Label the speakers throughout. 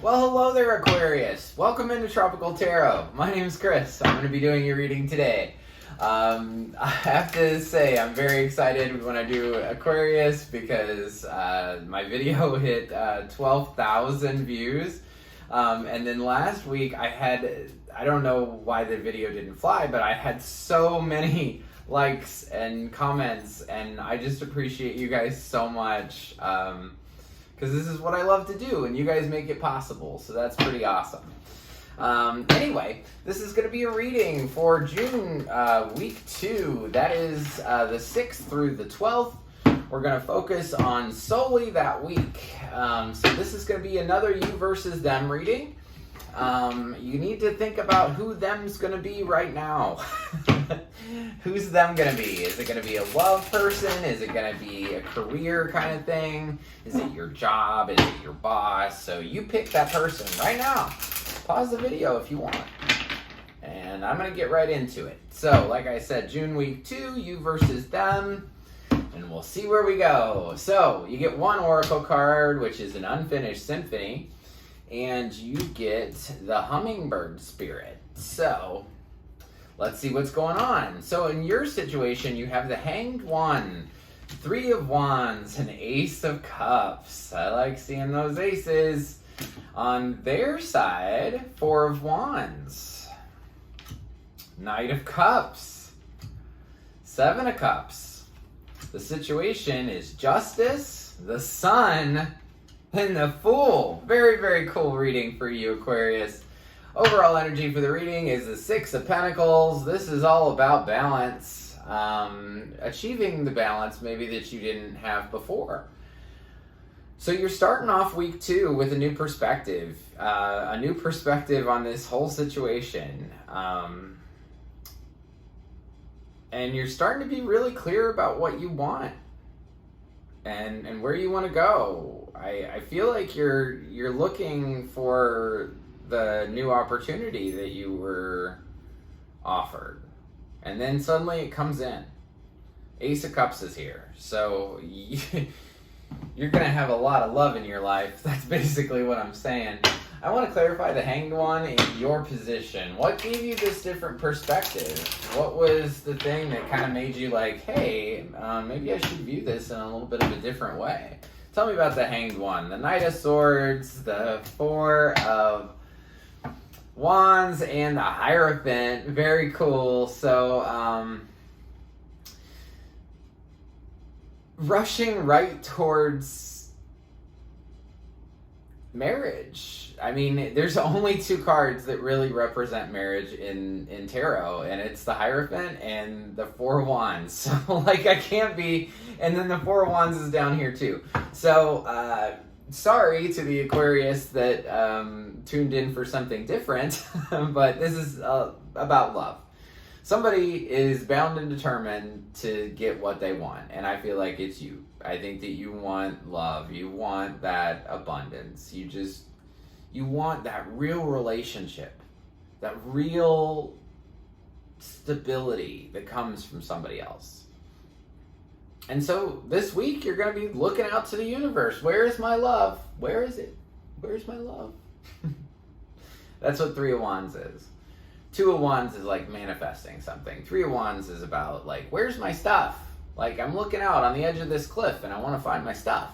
Speaker 1: Well, hello there, Aquarius. Welcome into Tropical Tarot. My name is Chris. I'm going to be doing your reading today. I have to say I'm very excited when I do Aquarius because my video hit 12,000 views. And then last week I don't know why the video didn't fly, but I had so many likes and comments, and I just appreciate you guys so much. Because this is what I love to do, and you guys make it possible, so that's pretty awesome. Anyway, this is going to be a reading for June week 2. That is the 6th through the 12th. We're going to focus on solely that week. So this is going to be another you versus them reading. You need to think about who them's going to be right now. Who's them going to be? Is it going to be a love person? Is it going to be a career kind of thing? Is it your job? Is it your boss? So you pick that person right now. Pause the video if you want. And I'm going to get right into it. So, like I said, June week 2, you versus them. And we'll see where we go. So, you get one oracle card, which is an unfinished symphony. And you get the hummingbird spirit. So, let's see what's going on. So in your situation, you have the Hanged One, 3 of Wands, and Ace of Cups. I like seeing those aces. On their side, 4 of Wands, Knight of Cups, 7 of Cups. The situation is Justice, the Sun, and the Fool. Very, very cool reading for you, Aquarius. Overall energy for the reading is the 6 of Pentacles. This is all about balance. Achieving the balance maybe that you didn't have before. So you're starting off week 2 with a new perspective. A new perspective on this whole situation. And you're starting to be really clear about what you want. And where you want to go. I feel like you're looking for the new opportunity that you were offered. And then suddenly it comes in. Ace of Cups is here. So you're going to have a lot of love in your life. That's basically what I'm saying. I want to clarify the Hanged One in your position. What gave you this different perspective? What was the thing that kind of made you like, hey, maybe I should view this in a little bit of a different way? Tell me about the Hanged One. The Knight of Swords, the 4 of Wands, and the Hierophant. Very cool. So, rushing right towards marriage. I mean, there's only 2 cards that really represent marriage in tarot, and it's the Hierophant and the 4 of Wands. So, like, I can't be... And then the 4 of Wands is down here, too. So, sorry to the Aquarius that tuned in for something different, but this is about love. Somebody is bound and determined to get what they want, and I feel like it's you. I think that you want love. You want that abundance. You want that real relationship, that real stability that comes from somebody else. And so this week you're going to be looking out to the universe. Where is my love? Where is it? Where's my love? That's what 3 of Wands is. 2 of Wands is like manifesting something. 3 of Wands is about like, where's my stuff? Like, I'm looking out on the edge of this cliff and I want to find my stuff.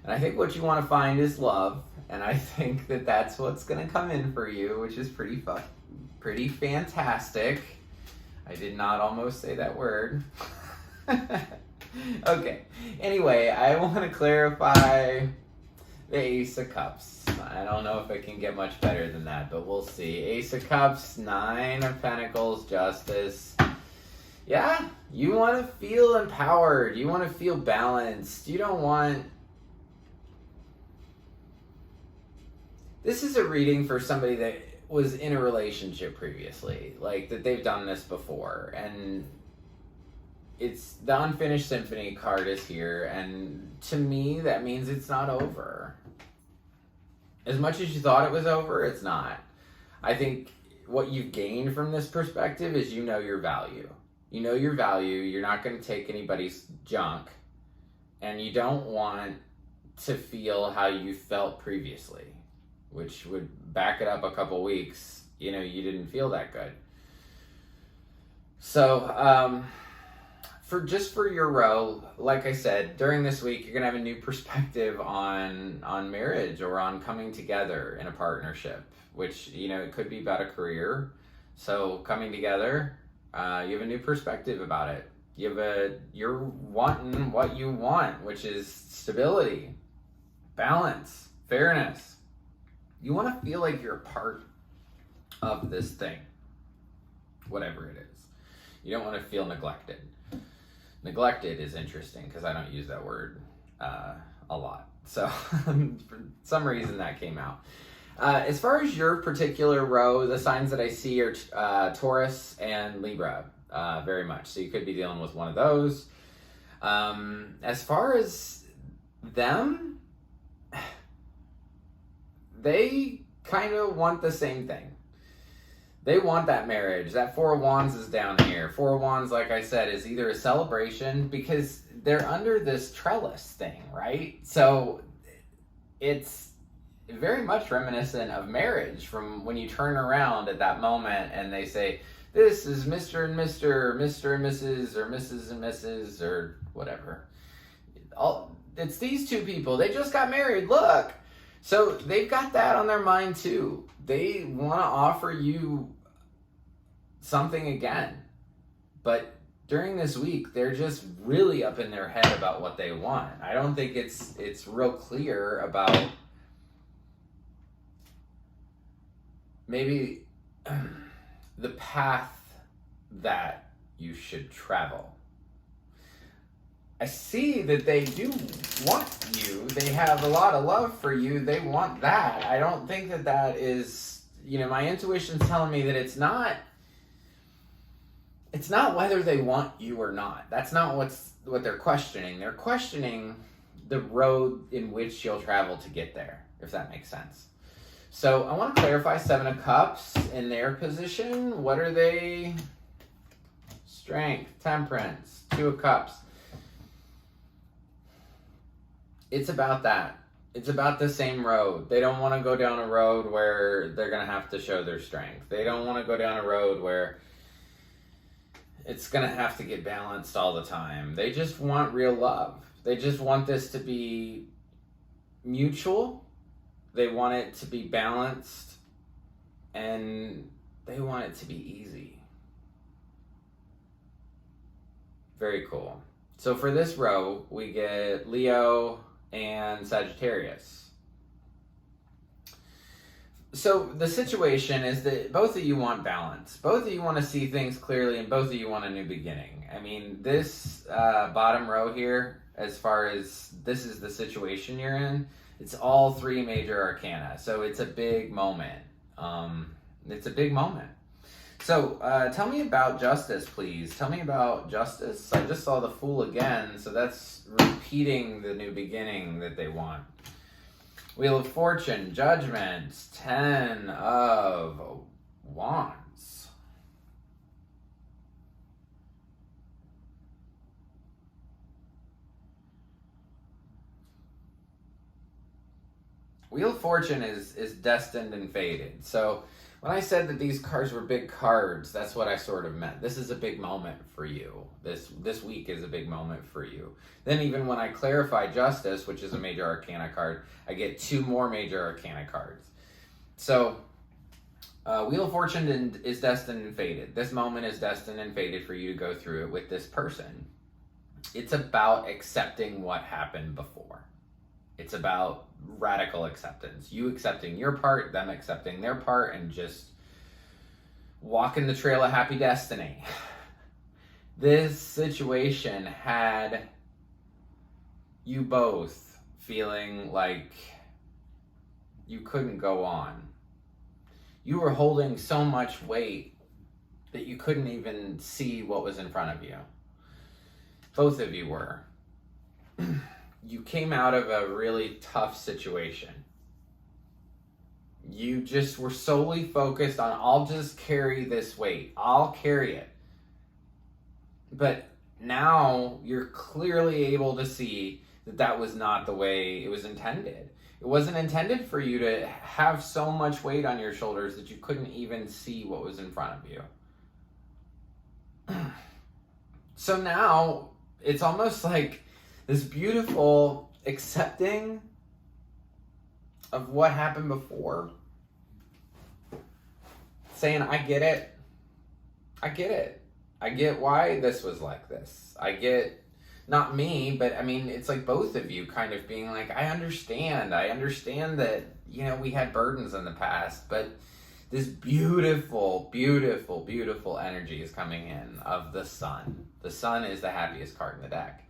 Speaker 1: And I think what you want to find is love. And I think that that's what's going to come in for you, which is pretty fantastic. I did not almost say that word. Okay. Anyway, I want to clarify the Ace of Cups. I don't know if it can get much better than that, but we'll see. Ace of Cups, 9 of Pentacles, Justice. Yeah, you want to feel empowered. You want to feel balanced. You don't want... This is a reading for somebody that was in a relationship previously, like that they've done this before, and it's the Unfinished Symphony card is here, and to me that means it's not over. As much as you thought it was over, it's not. I think what you've gained from this perspective is you know your value. You know your value, you're not going to take anybody's junk, and you don't want to feel how you felt previously. which would back it up a couple weeks, you know, you didn't feel that good. So, for your row, like I said, during this week, you're gonna have a new perspective on marriage or on coming together in a partnership, which, you know, it could be about a career. So coming together, you have a new perspective about it. You're wanting what you want, which is stability, balance, fairness. You want to feel like you're a part of this thing, whatever it is. You don't want to feel neglected. Neglected is interesting because I don't use that word a lot. So for some reason that came out. As far as your particular row, the signs that I see are Taurus and Libra, very much. So you could be dealing with one of those. As far as them, they kind of want the same thing. They want that marriage. That Four of Wands is down here. Four of Wands, like I said, is either a celebration because they're under this trellis thing, right? So it's very much reminiscent of marriage from when you turn around at that moment and they say, this is Mr. and Mr., Mr. and Mrs., or Mrs. and Mrs., or whatever. It's these two people. They just got married. Look. So they've got that on their mind too. They want to offer you something again. But during this week, they're just really up in their head about what they want. I don't think it's real clear about maybe the path that you should travel. I see that they do want you. They have a lot of love for you. They want that. I don't think that is, you know, my intuition's telling me that it's not whether they want you or not. That's not what they're questioning. They're questioning the road in which you'll travel to get there, if that makes sense. So I want to clarify Seven of Cups in their position. What are they? Strength, Temperance, Two of Cups. It's about that. It's about the same road. They don't want to go down a road where they're going to have to show their strength. They don't want to go down a road where it's going to have to get balanced all the time. They just want real love. They just want this to be mutual. They want it to be balanced. And they want it to be easy. Very cool. So for this row, we get Leo and Sagittarius. So the situation is that both of you want balance. Both of you want to see things clearly, and both of you want a new beginning. I mean, this bottom row here, as far as this is the situation you're in, it's all three major arcana. So it's a big moment. It's a big moment. So tell me about Justice, please. Tell me about Justice. I just saw the Fool again, so that's repeating the new beginning that they want. Wheel of Fortune, Judgment, Ten of Wands. Wheel of Fortune is destined and fated. So when I said that these cards were big cards, that's what I sort of meant. This is a big moment for you. This week is a big moment for you. Then even when I clarify Justice, which is a major arcana card, I get two more major arcana cards. So Wheel of Fortune is destined and fated. This moment is destined and fated for you to go through it with this person. It's about accepting what happened before. It's about radical acceptance. You accepting your part, them accepting their part, and just walking the trail of happy destiny. This situation had you both feeling like you couldn't go on. You were holding so much weight that you couldn't even see what was in front of you. Both of you were. You came out of a really tough situation. You just were solely focused on, I'll just carry this weight. I'll carry it. But now you're clearly able to see that that was not the way it was intended. It wasn't intended for you to have so much weight on your shoulders that you couldn't even see what was in front of you. So now it's almost like this beautiful accepting of what happened before. Saying, I get it. I get it. I get why this was like this. I get, not me, but I mean, it's like both of you kind of being like, I understand that, you know, we had burdens in the past, but this beautiful, beautiful, beautiful energy is coming in of the sun. The sun is the happiest card in the deck.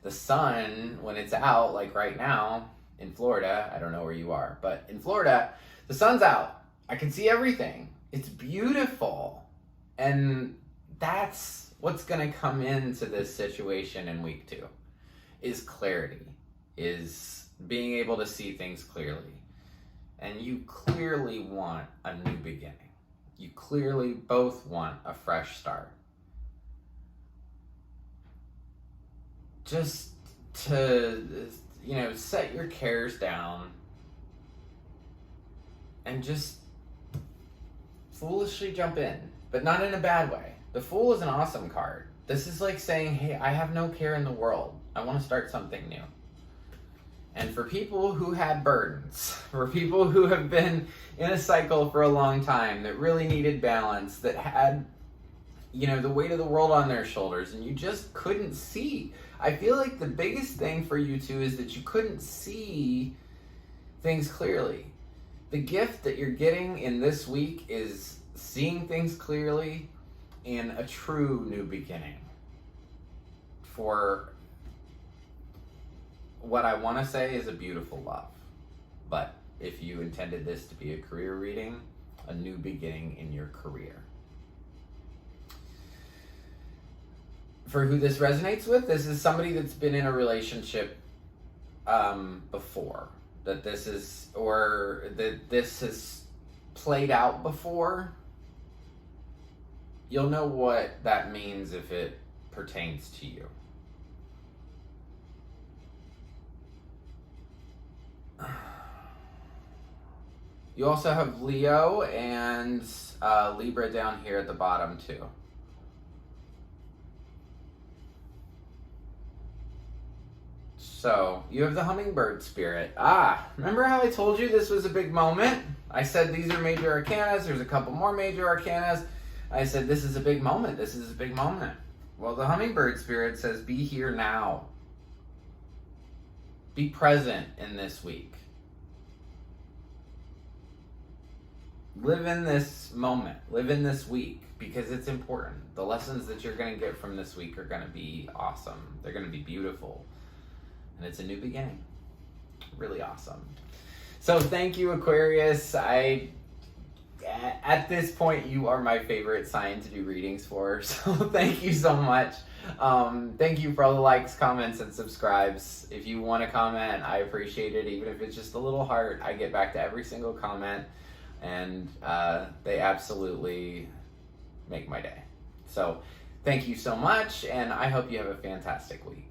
Speaker 1: The sun, when it's out, like right now in Florida, I don't know where you are, but in Florida, the sun's out. I can see everything. It's beautiful. And that's what's going to come into this situation in week 2, is clarity, is being able to see things clearly. And you clearly want a new beginning. You clearly both want a fresh start. Just to, you know, set your cares down and just foolishly jump in, but not in a bad way. The Fool is an awesome card. This is like saying, hey, I have no care in the world. I want to start something new. And for people who had burdens, for people who have been in a cycle for a long time, that really needed balance, that had, you know, the weight of the world on their shoulders, and you just couldn't see. I feel like the biggest thing for you two is that you couldn't see things clearly. The gift that you're getting in this week is seeing things clearly and a true new beginning for what I want to say is a beautiful love. But if you intended this to be a career reading, a new beginning in your career. For who this resonates with, this is somebody that's been in a relationship before. That this is, or that this has played out before. You'll know what that means if it pertains to you. You also have Leo and Libra down here at the bottom too. So, you have the hummingbird spirit. Remember how I told you this was a big moment? I said these are major arcanas, there's a couple more major arcanas. I said this is a big moment, this is a big moment. Well, the hummingbird spirit says be here now. Be present in this week. Live in this moment, live in this week, because it's important. The lessons that you're going to get from this week are going to be awesome. They're going to be beautiful. And it's a new beginning. Really awesome. So thank you, Aquarius. At this point, you are my favorite sign to do readings for. So thank you so much. Thank you for all the likes, comments, and subscribes. If you want to comment, I appreciate it. Even if it's just a little heart, I get back to every single comment. And they absolutely make my day. So thank you so much. And I hope you have a fantastic week.